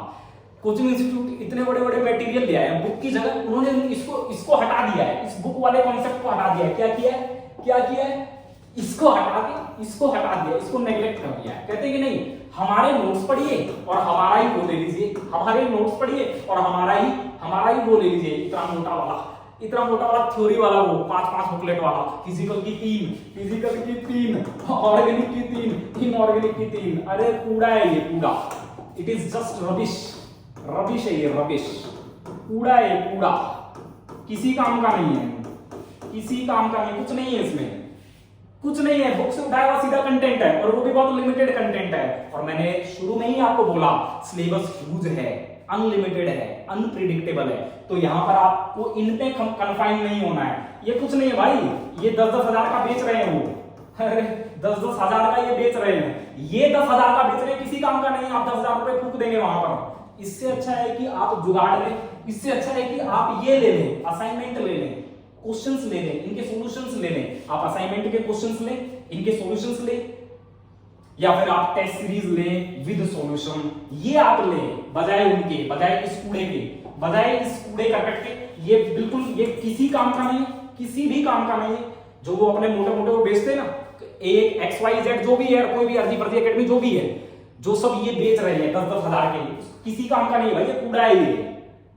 कोचिंग इंस्टीट्यूट इतने बड़े बड़े मटेरियल ले आए, बुक की जगह उन्होंने इसको हटा दिया है, इस बुक वाले कॉन्सेप्ट को हटा दिया है। क्या किया है, इसको हटा दिया, इसको नेग्लेक्ट कर दिया है। कहते हैं कि नहीं, हमारे नोट्स पढ़िए और हमारा ही वो ले लीजिए, हमारे नोट्स पढ़िए और हमारा ही वो ले लीजिए, इतना मोटा वाला थ्योरी वाला, वो 5 बुकलेट वाला, फिजिकल की 3, ऑर्गेनिक की 3, इनऑर्गेनिक की 3। अरे कूड़ा है ये, कूड़ा, इट इज जस्ट रबिश है ये, रबिश, कूड़ा है, कूड़ा, किसी काम का नहीं है, कुछ नहीं है इसमें, कुछ नहीं है। बुक से उठाया हुआ सीधा कंटेंट है, और वो भी बहुत लिमिटेड कंटेंट है। और मैंने शुरू में ही आपको बोला सिलेबस ह्यूज है, अनलिमिटेड है, अनप्रिडिक्टेबल है, तो यहां पर आपको इन पे कन्फाइन नहीं होना है। ये कुछ नहीं है भाई, ये 10-10 हजार का बेच रहे हैं वो, अरे 10-10 हजार का ये बेच रहे हैं, ये 10 हजार का बेच रहे हैं, किसी काम का नहीं, आप 10 हजार रुपए फूक देंगे वहां पर। इससे अच्छा है कि आप जुगाड़ लें, इससे अच्छा है कि आप ये ले लें, असाइनमेंट ले लें, क्वेश्चंस ले लें, इनके सॉल्यूशंस ले लें। आप असाइनमेंट के क्वेश्चंस लें, इनके सॉल्यूशंस लें, या फिर आप टेस्ट सीरीज लें विद सॉल्यूशन, ये आप लें बजाय इस कूड़े करकट के। ये बिल्कुल, ये किसी काम का नहीं, किसी भी काम का नहीं है। जो वो अपने मोटे वो बेचते हैं ना, एक XYZ जो भी है, कोई भी अर्जी फर्जी एकेडमी जो भी है, जो सब ये बेच रहे हैं 10-10 हजार के, किसी काम का नहीं भाई, ये कूड़ा है ये।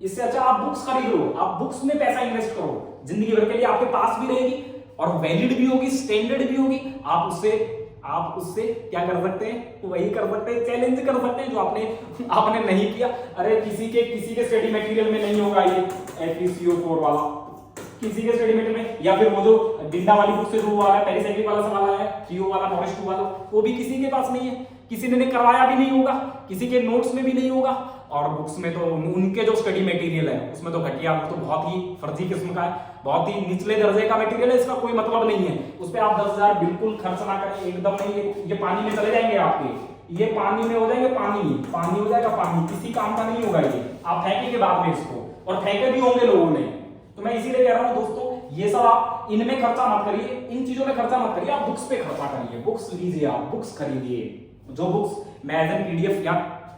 इससे अच्छा आप बुक्स खरीद लो, आप बुक्स में पैसा इन्वेस्ट करो, जिंदगी भर के लिए आपके पास भी रहेगी और वैलिड भी होगी, स्टैंडर्ड भी होगी। आप उससे क्या कर सकते हैं, वही कर सकते हैं, चैलेंज कर सकते हैं जो आपने नहीं किया। अरे किसी के स्टडी मटेरियल में नहीं होगा ये FeCO4 वाला, किसी के स्टडी मटेरियल में, या फिर वो जो डिंडा वाली बुक से जो वाला पेरिसाइक्लिक वाला सवाल आया है, CO वाला, नॉलेज 2 वाला, वो भी किसी के पास नहीं है, किसी ने करवाया भी नहीं होगा, किसी के नोट्स में भी नहीं होगा। और बुक्स में तो उनके जो स्टडी मटेरियल है उसमें तो घटिया, तो बहुत ही फर्जी किस्म का है, बहुत ही निचले दर्जे का मटेरियल है, इसका कोई मतलब नहीं है। उस पर आप 10 हजार बिल्कुल खर्च ना करें, एकदम नहीं। ये पानी में चले जाएंगे आपके, ये पानी में हो जाएंगे, पानी हो जाएगा, पानी किसी काम का नहीं होगा ये। आप फेंकेंगे बाद में इसको, और फेंके भी होंगे लोगों ने। तो मैं इसीलिए कह रहा हूं दोस्तों, ये सब आप इनमें खर्चा मत करिए, इन चीजों में खर्चा मत करिए, आप बुक्स पे खर्चा करिए, बुक्स लीजिए, आप बुक्स खरीदिए। जो बुक्स मैगजीन PDF, या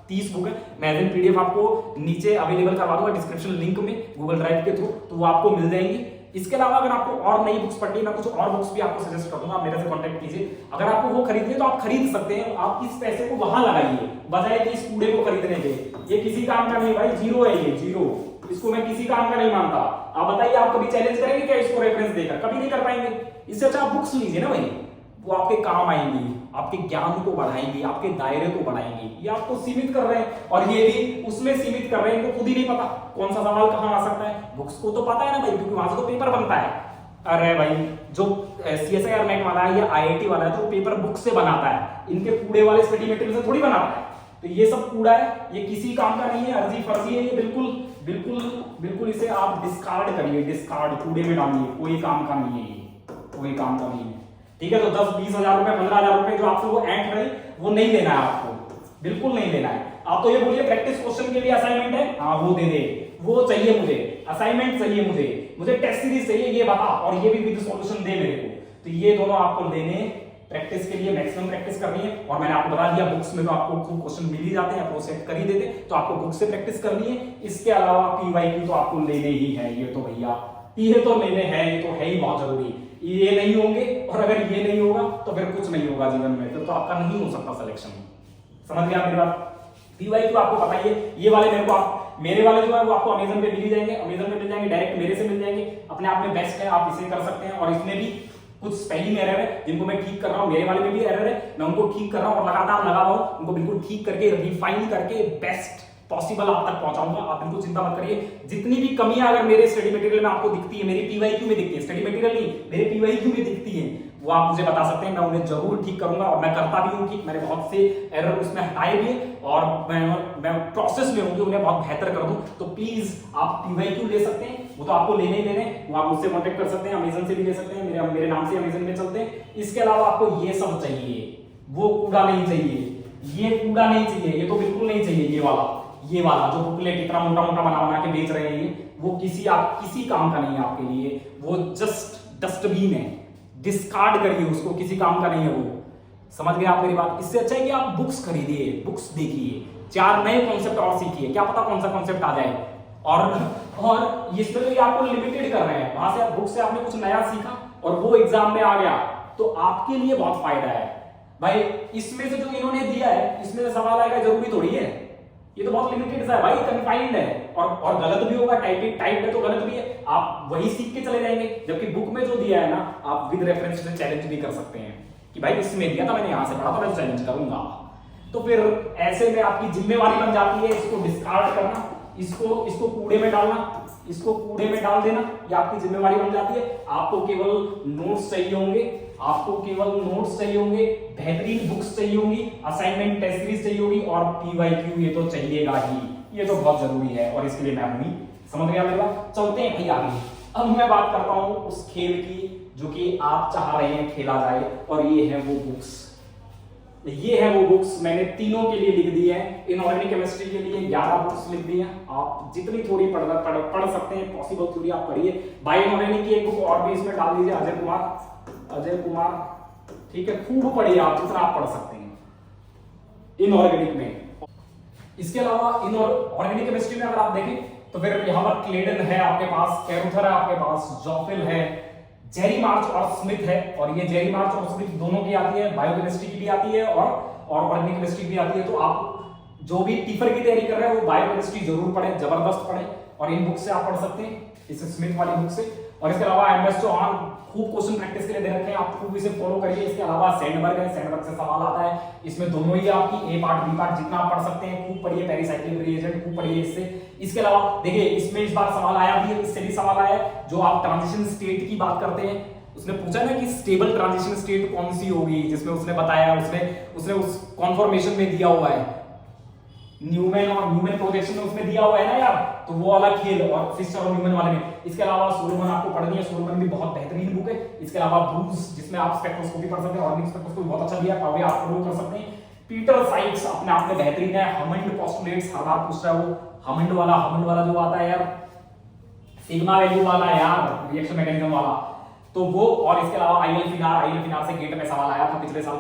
30 बुक है, मैगजीन PDF आपको नीचे अवेलेबल करवा दूंगा डिस्क्रिप्शन लिंक में, गूगल ड्राइव के थ्रू, तो वो आपको मिल जाएंगी। इसके अलावा अगर आपको और नई बुक्स पढ़नी है, मैं कुछ और बुक्स भी आपको सजेस्ट कर दूंगा, आप मेरे से कांटेक्ट कीजिए। अगर आपको वो खरीदनी है तो आप खरीद सकते हैं, आप इस पैसे को वहां लगाइए बजाय कि इस कूड़े को खरीदने के। ये किसी काम का नहीं भाई, जीरो है ये, जीरो, इसको मैं किसी काम का नहीं मानता। आप बताइए, आप कभी चैलेंज करेंगे क्या इसको रेफरेंस देकर? कभी नहीं कर पाएंगे। इससे अच्छा आप बुक्स लीजिए ना भाई, वो आपके काम आएंगी, आपके ज्ञान को बढ़ाएंगी, आपके दायरे को बढ़ाएंगी। ये आपको सीमित कर रहे हैं, और ये भी उसमें सीमित कर रहे हैं, इनको खुद ही नहीं पता कौन सा सवाल कहां आ सकता है। बुक्स को तो पता है ना भाई, क्योंकि वहां से तो पेपर बनता है। अरे भाई, जो CSIR नेट वाला है या IIT वाला है, तो पेपर बुक से बनाता है, इनके कूड़े वाले स्टडी मटेरियल से थोड़ी बनाता है। तो ये सब कूड़ा है, ये किसी काम का नहीं है, अर्जी फर्जी है, ये बिल्कुल इसे आप डिस्कार्ड करिए, डिस्कार्ड, कूड़े में डालिए, कोई काम का नहीं है ये, कोई काम का नहीं है। ठीक है, तो 10-20 हजार रुपए, 15 हजार रुपए जो आपसे वो ऐंठ रहे, वो नहीं लेना है आपको, बिल्कुल नहीं लेना है। आप तो ये बोलिए प्रैक्टिस क्वेश्चन के लिए असाइनमेंट है, हाँ वो दे दे, वो चाहिए मुझे, असाइनमेंट चाहिए मुझे टेस्ट सीरीज चाहिए, ये बता, और ये भी विद सॉल्यूशन दे मेरे को। तो ये दोनों आपको लेने, प्रैक्टिस के लिए मैक्सिमम प्रैक्टिस करनी है। और मैंने आपको बता दिया, बुक्स में तो आपको खूब क्वेश्चन मिल ही जाते हैं, आप सेट कर ही देते, तो आपको बुक से प्रैक्टिस करनी है। इसके अलावा PYQ तो आपको लेने ही है, ये तो भैया ये तो लेने हैं, ये तो है ही बहुत जरूरी। ये नहीं होंगे और अगर ये नहीं होगा तो फिर कुछ नहीं होगा जीवन में, फिर तो आपका नहीं हो सकता सिलेक्शन। समझ गया मेरी बात? पीवाईक्यू आपको पता ही है, ये वाले मेरे वाले जो है वो आपको अमेजन पे मिल ही जाएंगे, अमेजन पे मिल जाएंगे, डायरेक्ट मेरे से मिल जाएंगे, अपने आप में बेस्ट है, आप इसे कर सकते हैं। और इसमें भी कुछ स्पेलिंग एरर है जिनको मैं ठीक कर रहा हूं, मेरे वाले में भी एरर है, मैं उनको ठीक कर रहा हूं और लगातार लगा रहा हूं, उनको बिल्कुल ठीक करके रिफाइन करके बेस्ट पॉसिबल आप तक पहुंचाऊंगा। आप बिल्कुल चिंता मत करिए, जितनी भी कमियां अगर मेरे स्टडी मटेरियल में आपको दिखती है, मेरी पीवाईक्यू में दिखती है, स्टडी मटेरियल नहीं मेरे पीवाईक्यू में दिखती है, वो आप मुझे बता सकते हैं, मैं उन्हें जरूर ठीक करूंगा। और मैं करता भी हूं, ठीक मैंने बहुत से एरर उसमें हटाए भी हैं और मैं प्रोसेस में हूं कि उन्हें बहुत बेहतर कर दूं। तो प्लीज आप पीवाईक्यू ले सकते हैं, वो तो आपको लेने ही लेने, वो आप मुझसे कॉन्टेक्ट कर सकते हैं, अमेजन से भी ले सकते हैं, मेरे नाम से अमेजन में चलते हैं। इसके अलावा आपको ये सब चाहिए, वो कूड़ा नहीं चाहिए, ये कूड़ा नहीं चाहिए, ये तो बिल्कुल नहीं चाहिए, ये वाला जो बुकलेट इतना मोटा मोटा बना के बेच रहे हैं, वो किसी काम का नहीं है आपके लिए, वो जस्ट डस्टबिन है, डिस्कार्ड करिए उसको, किसी काम का नहीं है वो। समझ गए आप मेरी बात? इससे अच्छा है कि आप बुक्स खरीदिए, बुक्स देखिए, 4 नए कॉन्सेप्ट और सीखिए, क्या पता कौन सा कॉन्सेप्ट आ जाए। और इसमें तो ये आपको लिमिटेड कर रहे हैं, वहां से आप बुक से आपने कुछ नया सीखा और वो एग्जाम में आ गया तो आपके लिए बहुत फायदा है भाई। इसमें से जो इन्होंने दिया है, इसमें से सवाल आएगा जरूरी थोड़ी है, ये तो बहुत लिमिटेड सा है भाई, कन्फाइंड है और गलत भी होगा, टाइप है तो गलत भी है, आप वही सीख के चले जाएंगे। जबकि बुक में जो दिया है ना, आप विद रेफरेंस से चैलेंज भी कर सकते हैं कि भाई इसमें दिया था, मैंने यहां से पढ़ा था, मैं चैलेंज करूंगा। तो फिर ऐसे में आपकी जिम्मेवारी बन जाती है इसको डिस्कार्ड करना, इसको कूड़े में डालना, इसको कूड़े में डाल देना, ये आपकी जिम्मेवारी बन जाती है। आपको केवल नोट्स चाहिए होंगे, बेहतरीन बुक्स चाहिए होंगी, असाइनमेंट टेस्ट सीरीज चाहिए होगी और पीवाईक्यू ये तो चाहिएगा ही, ये तो बहुत जरूरी है और इसके लिए मैं हूं ही। समझ गया मेरी बात? चलते हैं भाई आगे। अब मैं बात करता हूं उस खेल की जो कि आप चाह रहे हैं खेला जाए, और ये है वो बुक्स मैंने तीनों के लिए लिख दी है। इनऑर्गेनिक केमिस्ट्री के लिए 11 बुक्स लिख दी हैं, आप जितनी थोड़ी पढ़ सकते हैं पॉसिबल थ्योरी आप पढ़िए। बायो इनऑर्गेनिक की एक बुक और भी इसमें डाल दीजिए, अजय कुमार, ठीक है, खूब पढ़िए आप जितना आप पढ़ सकते हैं इनऑर्गेनिक में। इसके अलावा इनऑर्गेनिक केमिस्ट्री में अगर आप देखें तो फिर यहाँ पर क्लेडन है आपके पास, कैरुथर है आपके पास, जॉफिल है, जेरी मार्च और स्मिथ है, और ये जेरी मार्च और स्मिथ दोनों की आती है, बायोकेमिस्ट्री की भी आती है और ऑर्गेनिक केमिस्ट्री की भी आती है। तो आप जो भी टीफर की तैयारी कर रहे हैं वो बायोकेमिस्ट्री जरूर पढ़ें, जबरदस्त पढ़ें, और इन बुक से आप पढ़ सकते हैं, इस स्मिथ वाली बुक से। और इसके अलावा एमएस चौहान खूब क्वेश्चन प्रैक्टिस के लिए दे रखे हैं, आप खूब इसे फॉलो करिए। इसके अलावा सैंडबर्ग है, सैंडबर्ग से सवाल आता है, इसमें दोनों ही आपकी ए पार्ट बी पार्ट जितना आप पढ़ सकते हैं खूब पढ़िए, पेरिसाइक्लिक रिएजेंट खूब पढ़िए इससे। इसके अलावा देखिए इसमें इस बार सवाल आया भी है, इससे भी सवाल आया है, जो आप ट्रांजिशन स्टेट की बात करते हैं, उसने पूछा ना कि स्टेबल ट्रांजिशन स्टेट कौन सी होगी, जिसमें उसने बताया, उसने उस कॉन्फॉर्मेशन में दिया हुआ है, न्यूमैन प्रोजेक्शन में उसमें दिया हुआ है ना यार, तो वो वाला खेल, और फिशर और न्यूमैन वाले में। इसके अलावा सोलोमन आपको पढ़नी है, सोलोमन भी बहुत बेहतरीन बुक है। इसके अलावा ब्रूस जिसमें आप स्पेक्ट्रोस्कोपी पढ़ सकते हैं, ऑर्गेनिक स्पेक्ट्रोस्कोपी बहुत अच्छा दिया है, आप फॉलो कर सकते हैं। पीटर साइट्स अपने आप में बेहतरीन है, हमंड पोस्टुलेट्स हर बार पूछ रहा है वो, हमंड वाला जो आता है यार, सिग्मा वैल्यू वाला यार, रिएक्शन मैकेनिज्म वाला, तो वो। और इसके अलावा आईएल फिनार से गेट में सवाल आया था पिछले साल।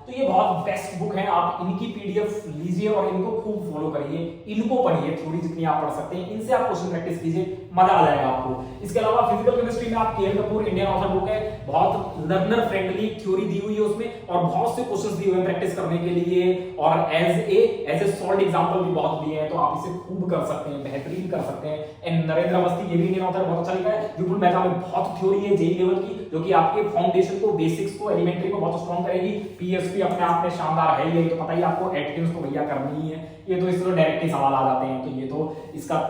तो ये बहुत बेस्ट बुक है, आप इनकी पीडीएफ लीजिए और इनको खूब फॉलो करिए, इनको पढ़िए, थोड़ी जितनी आप पढ़ सकते हैं, इनसे आप क्वेश्चन प्रैक्टिस कीजिए, मजा आ जाएगा आपको। इसके अलावा फिजिकल केमिस्ट्री में आप KL Kapoor Indian author book है, बहुत लर्नर फ्रेंडली थ्योरी दी हुई है उसमें, और बहुत से क्वेश्चंस दिए हुए हैं प्रैक्टिस करने के लिए, और एज ए सॉल्ड एग्जांपल भी बहुत दिए हैं, तो आप इसे खूब कर सकते हैं, बेहतरीन कर सकते हैं। एंड नरेंद्र अवस्थी ये भी इंडियन ऑथर बहुत अच्छा लिखा है। विपुल मेहता में बहुत थ्योरी है जेई लेवल की, जो कि आपके फाउंडेशन को, बेसिक्स को, एलिमेंट्री को बहुत स्ट्रॉन्ग करेगी। पीएसपी अपने आप में शानदार है, ये तो पता ही आपको, एटकिंस तो भैया करनी ही है, ये तो इससे डायरेक्ट ही सवाल आ जाते हैं, तो ये तो इसका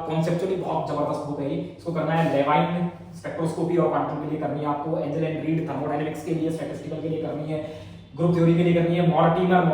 कॉन्सेप्चुअली बहुत जबरदस्त बुक है। इसको करना है लेवाइन स्पेक्ट्रोस्कोपी और क्वांटम के लिए करनी है आपको, एंजल एंड रीड थर्मोडायनेमिक्स के लिए, स्टैटिस्टिकल के लिए करनी है, ग्रुप थ्योरी के लिए करनी है, मॉर्टिमर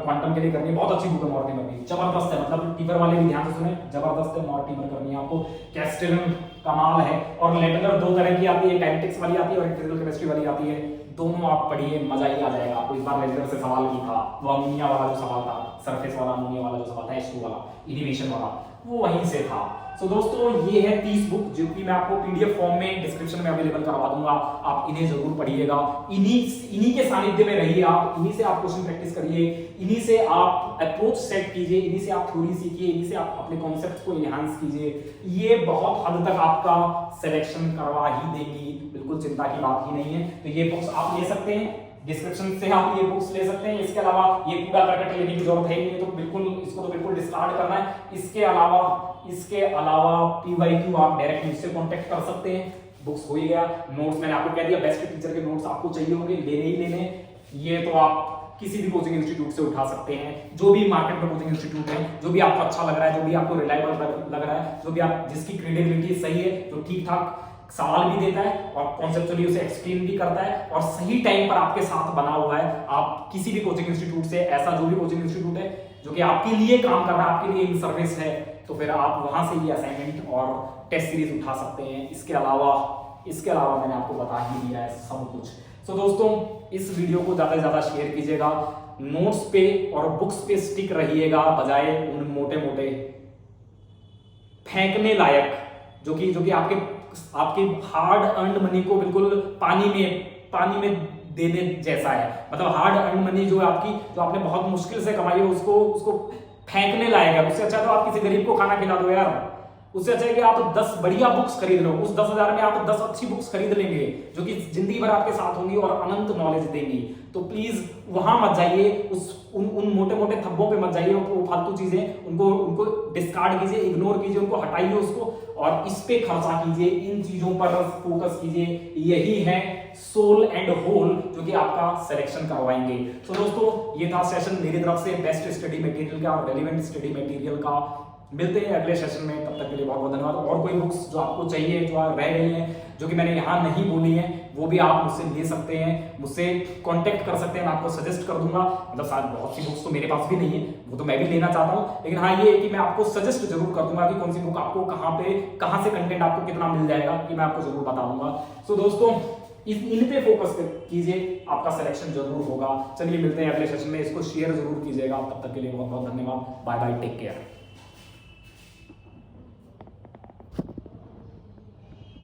क्वांटम के लिए करनी है, बहुत अच्छी बुक है मॉर्टिमर भी, जबरदस्त है, मतलब टीफर वाले भी ध्यान से सुने, जबरदस्त है, मॉर्टिमर करनी है आपको। कैस्टेलन कमाल है, और लेटनर 2 तरह की आती है, काइनेटिक्स वाली आती है और फिजिकल केमिस्ट्री वाली आती है, दोनों आप पढ़िए, मजा ही आ जाएगा आपको। इस बार लेटनर से सवाल भी था, वो अमोनिया वाला जो सवाल था, सरफेस वाला अमोनिया वाला जो सवाल था, H2 वाला, इनिवेशन वाला, वो वहीं से था, सो दोस्तों ये है 30 बुक जो कि मैं आपको पीडीएफ फॉर्म में डिस्क्रिप्शन में अवेलेबल करवा दूंगा, आप इन्हें जरूर पढ़िएगा। इन्हीं के सानिध्य में रहिए आप, इन्हीं से आप क्वेश्चन प्रैक्टिस करिए, इन्हीं से आप अप्रोच सेट कीजिए, इन्हीं से आप थ्योरी सीखिए, इन्हीं से आप अपने कॉन्सेप्ट को एनहांस कीजिए। ये बहुत हद तक आपका सिलेक्शन करवा ही देंगी, बिल्कुल चिंता की बात ही नहीं है। तो ये बुक्स आप ले सकते हैं, डिस्क्रिप्शन से आप ये बुक्स ले सकते हैं। इसके अलावा ये पूरा करकट लेने की जरूरत है ही नहीं, तो बिल्कुल इसको तो बिल्कुल डिस्कार्ड करना है। इसके अलावा पीवाईक्यू आप डायरेक्ट मुझसे कांटेक्ट कर सकते हैं। बुक्स हो ही गया, नोट्स मैंने आपको कह दिया, बेस्ट टीचर के नोट्स आपको चाहिए होंगे, लेने ही लेने। ये तो आप किसी भी कोचिंग इंस्टीट्यूट से उठा सकते हैं, जो भी मार्केट में कोचिंग इंस्टीट्यूट है, जो भी आपको अच्छा लग रहा है, जो भी आपको रिलायबल लग रहा है, जो भी आप जिसकी क्रेडिबिलिटी सही है, जो ठीक ठाक सवाल भी देता है और कॉन्सेप्चुअली उसे एक्सप्लेन भी करता है और सही टाइम पर आपके साथ बना हुआ है। आप किसी भी कोचिंग इंस्टीट्यूट से, ऐसा जो भी कोचिंग इंस्टीट्यूट है जो कि आपके लिए काम कर रहा है, आपके लिए इन सर्विस है, तो फिर आप वहां से ये असाइनमेंट और टेस्ट सीरीज उठा सकते हैं। इसके अलावा मैंने आपको बता ही दिया है सब कुछ। सो दोस्तों इस वीडियो को ज्यादा से ज्यादा शेयर कीजिएगा, नोट्स पे और बुक्स पे स्टिक रहिएगा, बजाय उन मोटे मोटे फेंकने लायक जो कि आपके हार्ड अर्न्ड मनी को बिल्कुल पानी में देने जैसा है। मतलब हार्ड अर्न्ड मनी जो आपने बहुत मुश्किल से कमाई है उसको फेंकने लायक है। उससे अच्छा तो आप किसी गरीब को खाना खिला दो यार। उससे अच्छा है कि आप 10 बढ़िया बुक्स खरीद लो, उस 10,000 में आप 10 अच्छी बुक्स खरीद लेंगे जो कि जिंदगी भर आपके साथ होंगी और अनंत नॉलेज देंगी। तो प्लीज वहां मत जाइए, उन मोटे मोटे थब्बों पे मत जाइए, वो फालतू चीजें उनको डिस्कार्ड कीजिए, इग्नोर कीजिए, उनको हटाइए उसको और इस पे खर्चा कीजिए, इन चीजों पर फोकस कीजिए। यही है सोल एंड होल जो कि आपका सिलेक्शन करवाएंगे। तो दोस्तों ये था सेशन मेरी तरफ से बेस्ट स्टडी मटेरियल का और रेलिवेंट स्टडी मटेरियल का। मिलते हैं अगले सेशन में, तब तक के लिए बहुत बहुत धन्यवाद। और कोई बुक्स जो आपको चाहिए, जो रह गई हैं, जो कि मैंने यहाँ नहीं बोली है, वो भी आप मुझसे ले सकते हैं, मुझसे कांटेक्ट कर सकते हैं, मैं आपको सजेस्ट कर दूंगा। मतलब शायद बहुत सी बुक्स तो मेरे पास भी नहीं है, वो तो मैं भी लेना चाहता हूँ, लेकिन हाँ ये है कि मैं आपको सजेस्ट जरूर कर दूंगा कि कौन सी बुक आपको कहाँ से कंटेंट आपको कितना मिल जाएगा, कि मैं आपको जरूर बता दूंगा। सो दोस्तों इन पे फोकस कीजिए, आपका सिलेक्शन जरूर होगा। चलिए मिलते हैं अगले सेशन में, इसको शेयर जरूर कीजिएगा। तब तक के लिए बहुत बहुत धन्यवाद। Bye bye, take care.